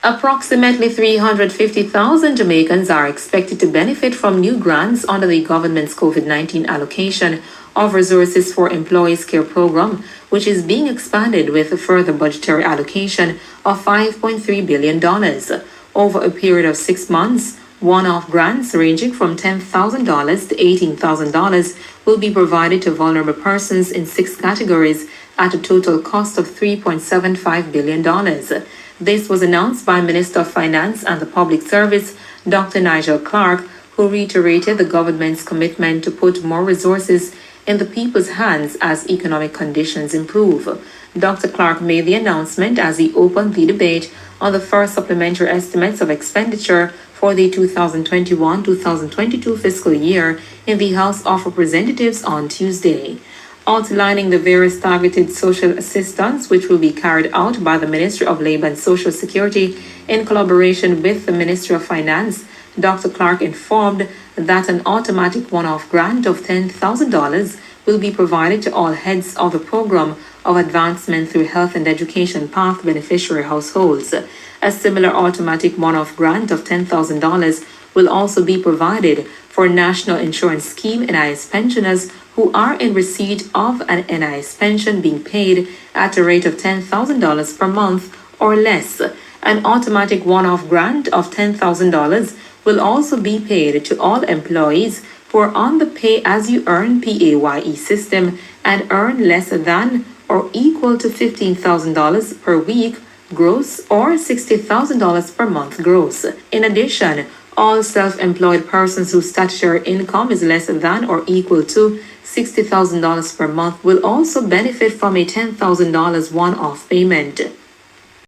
Approximately 350,000 Jamaicans are expected to benefit from new grants under the government's COVID-19 allocation of Resources for Employees Care program, which is being expanded with a further budgetary allocation of $5.3 billion. Over a period of 6 months, one-off grants ranging from $10,000 to $18,000 will be provided to vulnerable persons in 6 categories at a total cost of $3.75 billion. This was announced by Minister of Finance and the Public Service, Dr. Nigel Clark, who reiterated the government's commitment to put more resources in the people's hands as economic conditions improve. Dr. Clark made the announcement as he opened the debate on the first supplementary estimates of expenditure for the 2021-2022 fiscal year in the House of Representatives on Tuesday, outlining the various targeted social assistance which will be carried out by the Ministry of Labour and Social Security in collaboration with the Ministry of Finance. Dr. Clark informed that an automatic one-off grant of $10,000 will be provided to all heads of the Program of Advancement through Health and Education Path beneficiary households. A similar automatic one-off grant of $10,000 will also be provided for National Insurance Scheme NIS pensioners who are in receipt of an NIS pension being paid at a rate of $10,000 per month or less. An automatic one-off grant of $10,000 will also be paid to all employees who are on the pay-as-you-earn PAYE system and earn less than or equal to $15,000 per week gross or $60,000 per month gross. In addition, all self-employed persons whose statutory income is less than or equal to $60,000 per month will also benefit from a $10,000 one-off payment.